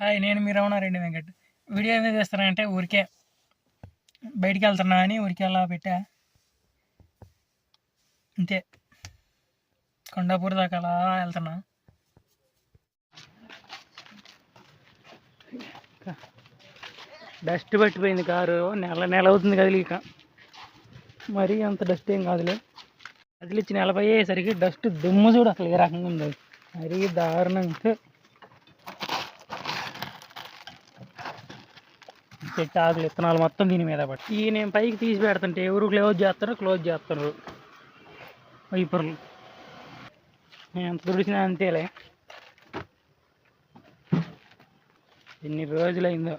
Hi, నేను మీ Ramanareddy Venkat. Video ఎందుకు చేస్తానంటే ఊరికే బయటికి వెళ్తున్నా అని ఊరికే అలా పెట్టా అంతే. కొండాపూర్ దాకా అలా వెళ్తున్నా. డస్ట్ పట్టిపోయింది కారు, నెల అవుతుంది కదిలిక. మరీ అంత డస్ట్ ఏం కాదులే, కదిలిచ్చి నెలపై అయ్యేసరికి డస్ట్ దుమ్ము చూడు అసలు ఏ రకంగా ఉంది, మరీ దారుణంగా. చెట్టు ఆకులు విత్తనాలు మొత్తం దీని మీద పట్టి ఈ నేను పైకి తీసి పెడుతుంటే ఎవరు క్లోజ్ చేస్తారు వైపర్లు. నేను ఎంత తుడిచినా అంతేలే. ఎన్ని రోజులైందో.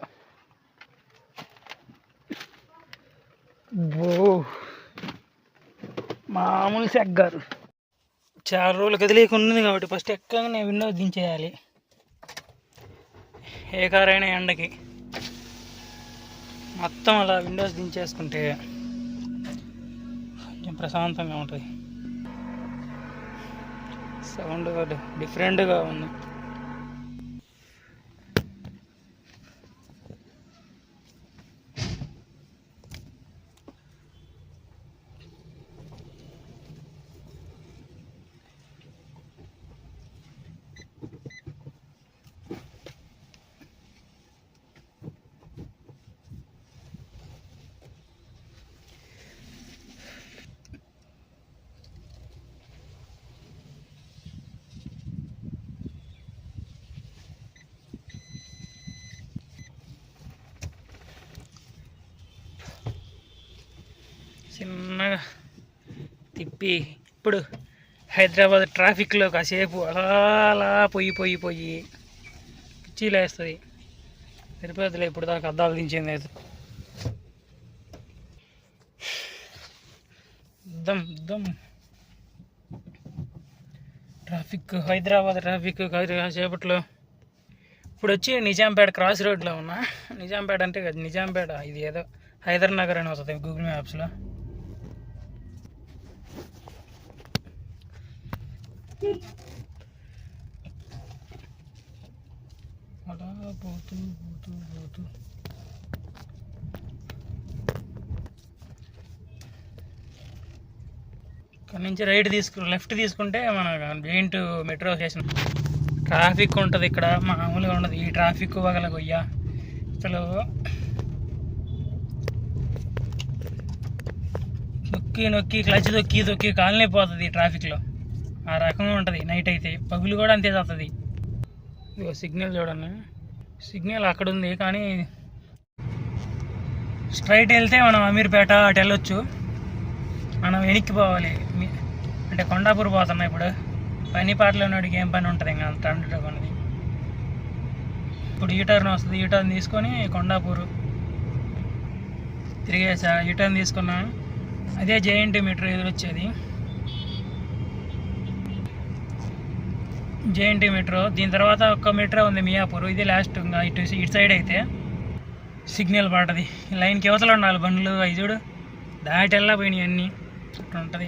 మామూలు సెగ్గారు. చాలా రోజులు కదిలేకున్నది కాబట్టి ఫస్ట్ ఎక్కగానే విండో దించేయాలి. ఏ కారైనా ఎండకి మొత్తం అలా విండోస్ దించేసుకుంటే కొంచెం ప్రశాంతంగా ఉంటుంది. సౌండ్ డిఫరెంట్గా ఉంది. చిన్నగా తిప్పి ఇప్పుడు హైదరాబాద్ ట్రాఫిక్లో కాసేపు అలా పోయి పిచ్చి లేస్తుంది. తిరుపతిలో ఇప్పుడు దాకా అద్దాలు దించింది అయితే ట్రాఫిక్, హైదరాబాద్ ట్రాఫిక్ కాసేపట్లో. ఇప్పుడు వచ్చి నిజాంపేట క్రాస్ రోడ్లో ఉన్నా. నిజాంపేట అంటే కదా, నిజాంపేట ఇది ఏదో హైదర్ నగర్ అని వస్తుంది గూగుల్ మ్యాప్స్లో. అలా పోతూ ఇక్కడ నుంచి లెఫ్ట్ తీసుకుంటే మన జైంట్ మెట్రో స్టేషన్. ట్రాఫిక్ ఉంటుంది ఇక్కడ, మామూలుగా ఉండదు ఈ ట్రాఫిక్ వగల గొయ్య. అసలు నొక్కి క్లచ్ తొక్కి కాలనే పోతుంది ఈ ట్రాఫిక్లో. ఆ రకంగా ఉంటుంది నైట్ అయితే. పగులు కూడా అంతే చేస్తుంది. ఇదిగో సిగ్నల్ చూడండి, సిగ్నల్ అక్కడ ఉంది కానీ స్ట్రైట్ వెళ్తే మనం అమీర్పేట అటు వెళ్ళొచ్చు. మనం వెనక్కి పోవాలి. అంటే కొండాపూర్ పోతున్నాం ఇప్పుడు. పని పాటలో ఉన్నవాడికి ఏం పని ఉంటుంది ఇంకా అంత ఉన్నది. ఇప్పుడు యూటర్న్ వస్తుంది, యూటర్న్ తీసుకొని కొండాపూర్ తిరిగేసా. యూటర్న్ తీసుకున్నా, అదే జేఎన్టీ మెట్రో ఎదురొచ్చేది. జేఎన్టీ మెట్రో, దీని తర్వాత ఒక్క మెట్రో ఉంది మియాపూర్, ఇది లాస్ట్. ఇంకా ఇటు సైడ్ అయితే సిగ్నల్ పడుతుంది. లైన్కి అవతల ఉండాలి బండ్లు, అవి చూడు దాటి వెళ్ళిపోయినాయి అన్నీ. అట్లా ఉంటుంది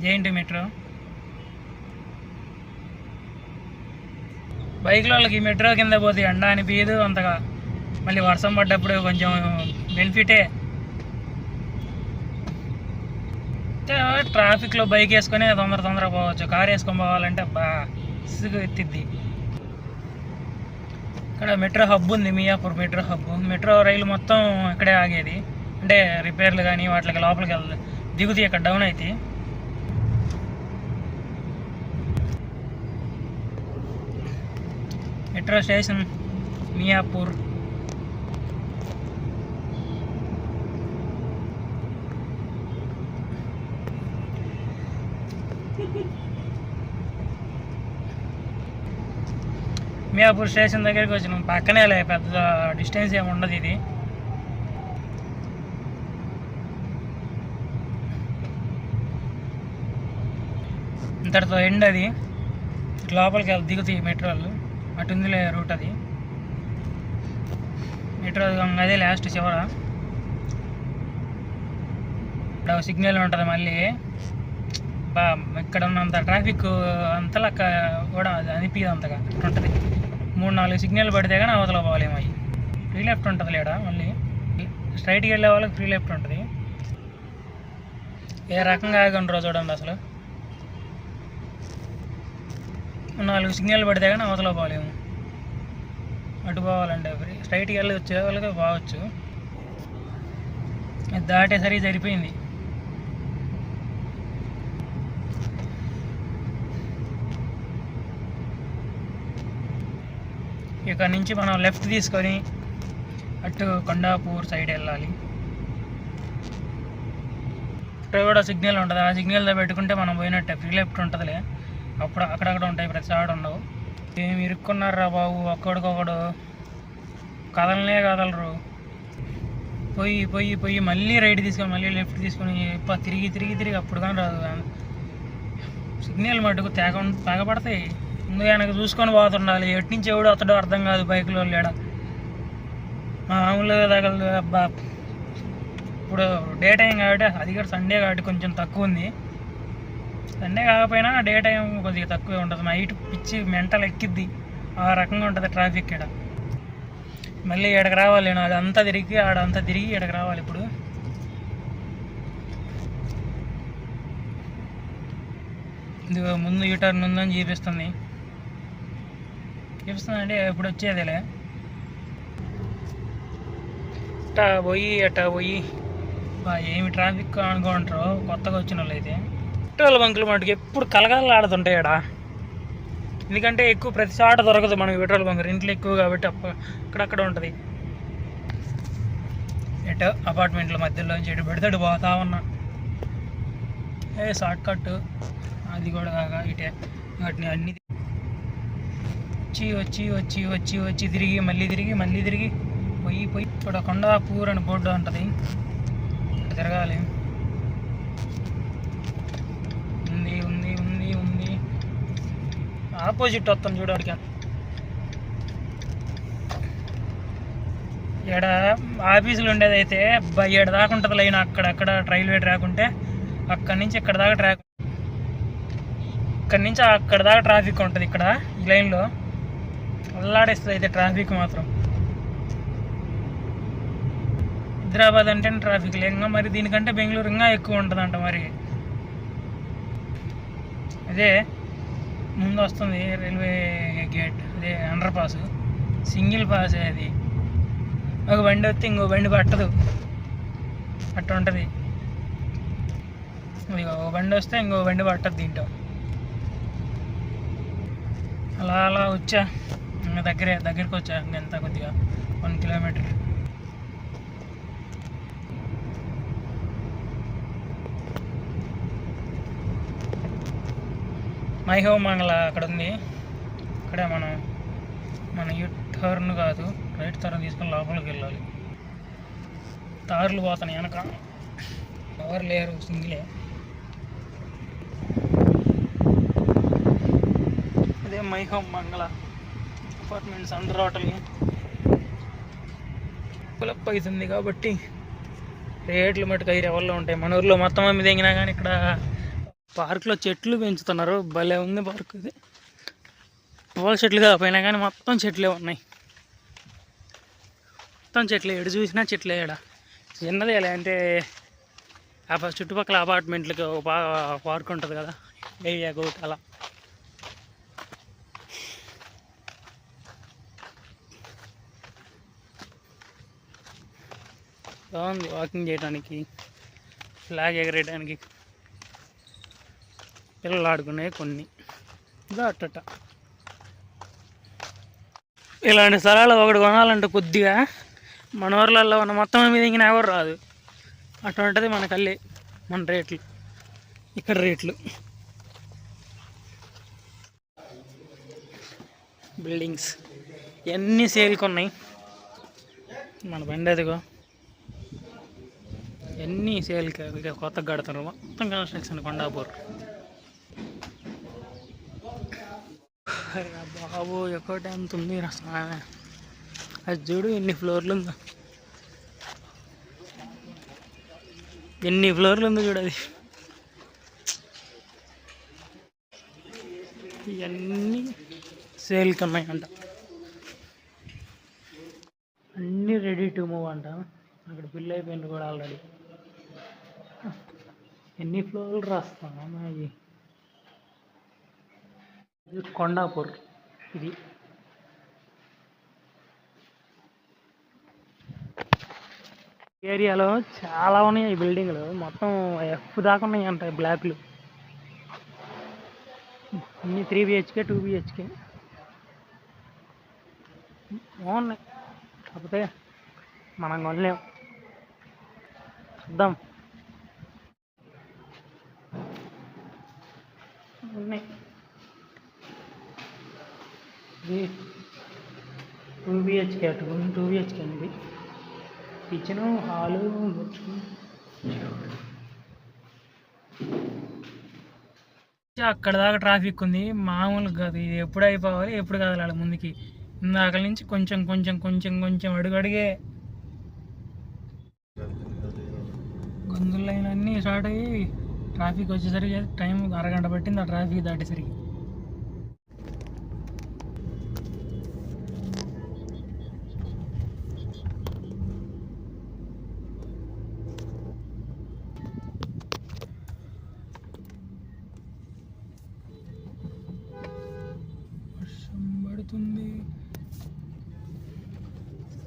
జేఎన్టీ మెట్రో. బైక్లో వాళ్ళకి ఈ మెట్రో కింద పోతే ఎండ అనిపించదు అంతగా. మళ్ళీ వర్షం పడ్డప్పుడు కొంచెం బెనిఫిటే. ట్రాఫిక్లో బైక్ వేసుకొని తొందర పోవచ్చు. కారు వేసుకొని పోవాలంటే ఇసుగు ఎత్తిద్ది. ఇక్కడ మెట్రో హబ్ ఉంది, మియాపూర్ మెట్రో హబ్. మెట్రో రైలు మొత్తం ఇక్కడే ఆగేది. అంటే రిపేర్లు కానీ వాటికి లోపలికి దిగుతాయి, ఇక్కడ డౌన్ అవుతాయి. Metro station Miyapur. Miyapur station దగ్గరికి వచ్చినాం. పక్కనే పెద్ద డిస్టెన్స్ ఏమి ఉండదు. ఇది ఇంతటితో ఎండ్. అది లోపలికి దిగుతాయి మెట్రోలు. అటు ఉందిలే రూట్, అది మెట్రో. అదే లాస్ట్ చివర. ఇక్కడ సిగ్నల్ ఉంటుంది. మళ్ళీ బా ఇక్కడ ఉన్నంత ట్రాఫిక్ అంతలా కూడా అది అనిపించదు అంతగా ఉంటుంది. 3-4 సిగ్నల్ పడితే కానీ అవతల పోలేము. అవి ఫ్రీ లెఫ్ట్ ఉంటుంది లేడా, మళ్ళీ స్ట్రైట్కి వెళ్ళే వాళ్ళకి ఫ్రీ లెఫ్ట్ ఉంటుంది. ఏ రకంగా ఆగండ్రో చూడండి. అసలు 4 సిగ్నల్ పడితే కానీ అవతల పోలేము. అటు పోవాలంటే స్ట్రైట్కి వెళ్ళి వచ్చే వాళ్ళకి పోవచ్చు. దాటేసరికి సరిపోయింది. ఇక్కడ నుంచి మనం లెఫ్ట్ తీసుకొని అటు కొండాపూర్ సైడ్ వెళ్ళాలి. ఇక్కడ కూడా సిగ్నల్ ఉంటుంది. ఆ సిగ్నల్తో పెట్టుకుంటే మనం పోయినట్టే. ఫ్రీ లెఫ్ట్ ఉంటుందిలే, అప్పుడు అక్కడక్కడ ఉంటాయి, ప్రతిసారి ఉండవు. ఏమి ఇరుక్కున్నారా బాబు, ఒక్కడికొకడు కదలనే కదలరు. పోయి పోయి పోయి మళ్ళీ రైట్ తీసుకొని మళ్ళీ లెఫ్ట్ తీసుకొని తిరిగి తిరిగి తిరిగి అప్పుడు కానీ రాదు. సిగ్నల్ మటుకు తెగపడతాయి. ముందు వెనక చూసుకొని పోతుండాలి. ఎటు నుంచి ఎవడు అతడో అర్థం కాదు. బైక్లో లేడా మామూలుగా తగలదు. అబ్బా ఇప్పుడు డే టైం కాబట్టి, అది కూడా సండే కాబట్టి కొంచెం తక్కువ ఉంది. సండే కాకపోయినా డే టైం కొద్దిగా తక్కువే ఉంటుంది. నైట్ పిచ్చి మెంటల్ ఎక్కిద్ది. ఆ రకంగా ఉంటుంది ట్రాఫిక్ ఇక్కడ. మళ్ళీ ఇక్కడికి రావాలి నేను, అదంతా తిరిగి ఆడంతా తిరిగి ఇక్కడికి రావాలి. ఇప్పుడు ఇది ముందు ఈ టర్న్ ఉందని చూపిస్తుంది అంటే ఇప్పుడు వచ్చేదేలే. అట్టా పోయి ఏమి ట్రాఫిక్ అనుకుంటారో కొత్తగా వచ్చిన వాళ్ళు అయితే. పెట్రోల్ బంకులు మటుకు ఎప్పుడు కలగలాడుతుంటాయి ఇక్కడ. ఎందుకంటే ఎక్కువ ప్రతి చోట దొరకదు మనకి పెట్రోల్ బంక్. ఇంట్లో ఎక్కువ కాబట్టి అక్కడక్కడ ఉంటుంది. ఎటు అపార్ట్మెంట్ల మధ్యలోంచి ఎటు పెడతాడు పోతా ఉన్నా. షార్ట్ కట్ అది కూడా కాక ఇటే వాటిని అన్ని వచ్చి వచ్చి వచ్చి వచ్చి వచ్చి తిరిగి మళ్ళీ తిరిగి పోయి ఇక్కడ కొండాపూర్ అని బోర్డు ఉంటుంది, అటు తిరగాలి. ఉంది ఆపోజిట్ వస్తాం చూడడానికి. ఇక్కడ ఆఫీసులు ఉండేదైతే ఏడు దాకా ఉంటుంది లైన్. అక్కడ రైల్వే ట్రాక్ ఉంటే అక్కడి నుంచి ఇక్కడ దాకా ట్రాక్, ఇక్కడి నుంచి అక్కడ దాకా ట్రాఫిక్ ఉంటుంది. ఇక్కడ ఈ లైన్లో అల్లాడేస్తుంది అయితే ట్రాఫిక్ మాత్రం. హైదరాబాద్ అంటే ట్రాఫిక్ లేక మరి దీనికంటే బెంగళూరు ఇంకా ఎక్కువ ఉంటుందంట. మరి అదే ముందు వస్తుంది రైల్వే గేట్, అదే అండర్ పాస్, సింగిల్ పాస్. అది ఒక బండి వస్తే ఇంకో బండి పట్టదు, అట్లా ఉంటుంది. ఒక బండి వస్తే ఇంకో బండి పట్టదు దీంట్లో. అలా వచ్చా, దగ్గరికి వచ్చా. ఎంత కొద్దిగా 1 కిలోమీటర్. మైహోమంగళ అక్కడ ఉంది. అక్కడే మన యూ టర్న్ కాదు, రైట్ టర్న్ తీసుకొని లోపలికి వెళ్ళాలి. తార్లు పోతాయి వెనక, ఎవరు లేరు, సింగిలే. అదే మైహోమంగళ అపార్ట్మెంట్స్ అండర్ హోటల్ డెవలప్ అవుతుంది కాబట్టి రేట్లు మటుకు 5 లెవెల్లో ఉంటాయి. మన ఊర్లో మొత్తం అమ్మి తెగినా కానీ ఇక్కడ పార్క్లో చెట్లు పెంచుతున్నారు. భలే ఉంది పార్క్. ఇది పూల చెట్లు కాకపోయినా కానీ మొత్తం చెట్లే ఉన్నాయి. మొత్తం చెట్లే, ఎడు చూసినా చెట్లే. ఇక్కడ చిన్నది ఎలా అంటే చుట్టుపక్కల అపార్ట్మెంట్లకి పార్క్ ఉంటుంది కదా, ఏరియాకి ఒకటి అలా. బాగుంది వాకింగ్ చేయడానికి, ఫ్లాగ్ ఎగరేయడానికి, పిల్లలు ఆడుకునే కొన్ని. ఇదో అట్టట ఇలాంటి స్థలాలు ఒకటి కొనాలంటే కొద్దిగా మన ఊర్లలో ఉన్న మొత్తం మీద ఇంక ఎవరు రాదు. అట్లా ఉంటుంది మన కళ్ళే, మన రేట్లు, ఇక్కడ రేట్లు. బిల్డింగ్స్ ఎన్ని సేల్కి ఉన్నాయి. మన బండి అదిగో ఎన్ని సేల్కి, ఇక కొత్తగా కడుతున్నారు. మొత్తం కన్స్ట్రక్షన్ కొండాపూర్. బాబు ఎక్కటి ఎంత ఉంది రసమే. అది చూడు ఎన్ని ఫ్లోర్లు ఉందో, ఎన్ని ఫ్లోర్లు ఉందో చూడు. అది ఇవన్నీ సేల్కి ఉన్నాయంట, అన్నీ రెడీ టు మూవ్ అంట. అక్కడ బిల్ అయిపోయింది కూడా ఆల్రెడీ. ఎన్ని ఫ్లోర్లు రాస్తాను. ఇది కొండాపూర్. ఇది ఏరియాలో చాలా ఉన్నాయి ఈ బిల్డింగ్లు, మొత్తం ఎఫ్ దాకా ఉన్నాయి అంట బ్లాక్లు. అన్ని 3 BHK 2 BHK బాగున్నాయి, కాకపోతే మనం కొనలేం. చూద్దాం. ఉన్నాయి. ఇది 2 BHK 2 BHK అండి. కిచెను, హాలు, అక్కడ దాకా ట్రాఫిక్ ఉంది, మామూలుగా కాదు. ఇది ఎప్పుడు అయిపోవాలి, ఎప్పుడు కదలాలి ముందుకి. ఇందాక నుంచి కొంచెం కొంచెం కొంచెం కొంచెం అడుగడిగే గొంతుల లైన్ అన్నీ స్టార్ట్ అయ్యి ట్రాఫిక్ వచ్చేసరికి టైం అరగంట పట్టింది ఆ ట్రాఫిక్ దాటేసరికి.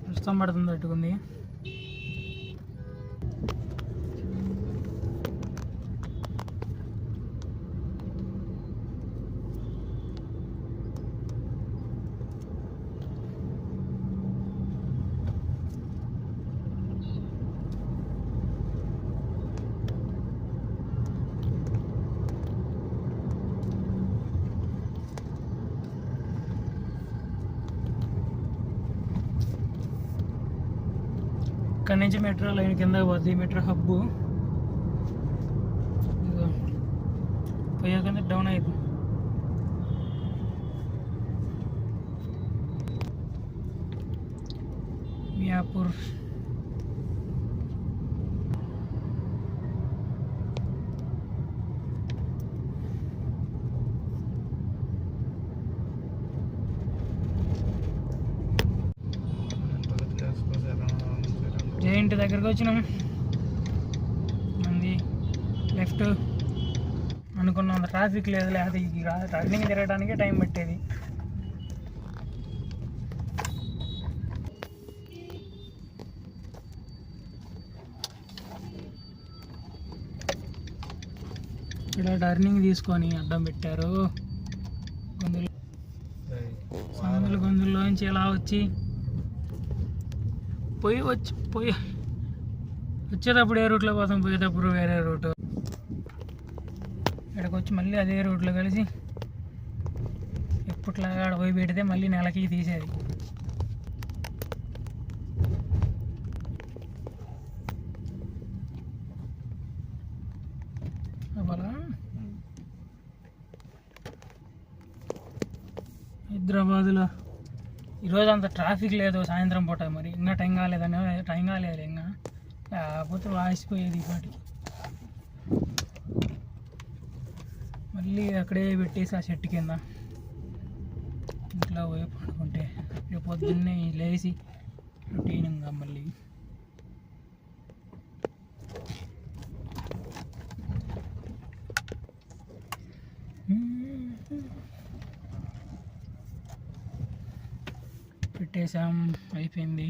వర్షం పడుతుంది అట్టుకుంది. ఇక్కడ నుంచి మెట్రో లైన్ కిందకి పోద్ది, మెట్రో హబ్బు. పోయాక డౌన్ అవుతుంది. మియాపూర్ జైంట్ దగ్గరకు వచ్చినాం. మంది లెఫ్ట్ అనుకున్నాం, ట్రాఫిక్ లేదు. లేదా టర్నింగ్ తిరగడానికే టైం పట్టేది. ఇక్కడ టర్నింగ్ తీసుకొని అడ్డం పెట్టారు. గొంతుల్లోంచి ఎలా వచ్చి వచ్చేటప్పుడు ఏ రూట్లో పోతాం, పోయేటప్పుడు వేరే రూటు. ఇక్కడికి వచ్చి మళ్ళీ అదే రూట్లో కలిసి ఎప్పట్లాగా ఆడ పోయి పెడితే మళ్ళీ నెలకి తీసేది. అలా హైదరాబాదులో ఈరోజు అంత ట్రాఫిక్ లేదు, సాయంత్రం పూట. మరి ఇంకా టైం కాలేదు ఇంకా, లేకపోతే వాసిపోయేది వాటికి. మళ్ళీ అక్కడే పెట్టేసి ఆ చెట్టు కింద ఇంట్లో పోయి పడుకుంటే రేపు పొద్దున్నే లేచి రొటీన్గా మళ్ళీ పెట్టేసాం, అయిపోయింది.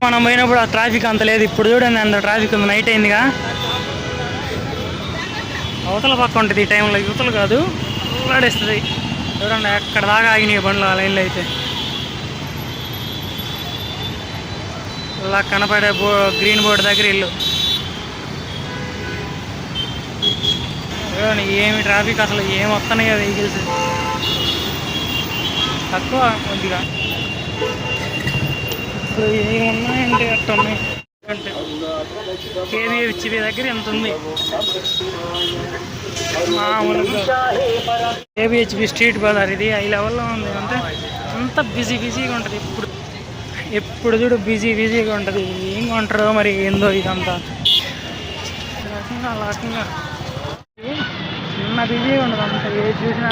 మనం పోయినప్పుడు ఆ ట్రాఫిక్ అంత లేదు. ఇప్పుడు చూడండి అంత ట్రాఫిక్ ఉంది. నైట్ అయిందిగా. అవతల పక్క ఉంటుంది ఈ టైంలో, యువతలు కాదు, ఊలాడేస్తుంది. చూడండి ఎక్కడ దాకా ఆగినాయి బండ్లు ఆ లైన్లో. అయితే ఇలా కనపడే గ్రీన్ బోర్డు దగ్గర ఇల్లు. చూడండి ఏమి ట్రాఫిక్, అసలు ఏమి వస్తున్నాయో వెహికల్స్ తక్కువ కొద్దిగా. ఇప్పుడు ఏమున్నాయంటే అట్ట ఉన్నాయి. అంటే కేవీహెచ్బి దగ్గర ఎంత ఉంది మామూలుగా. కేవీహెచ్బి స్ట్రీట్ బజార్ ఇది హై లెవెల్లో ఉంది. అంటే అంత బిజీగా ఉంటుంది. ఎప్పుడు చూడు బిజీగా ఉంటుంది. ఏం కొంటారో మరి ఏందో ఇదంతా రకంగా చిన్న బిజీగా ఉంటుంది. అంత ఏది చూసినా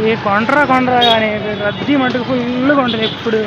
ఏ కొండరా కానీ రద్దీ మటుకు ఫుల్గా ఉంటుంది ఎప్పుడు.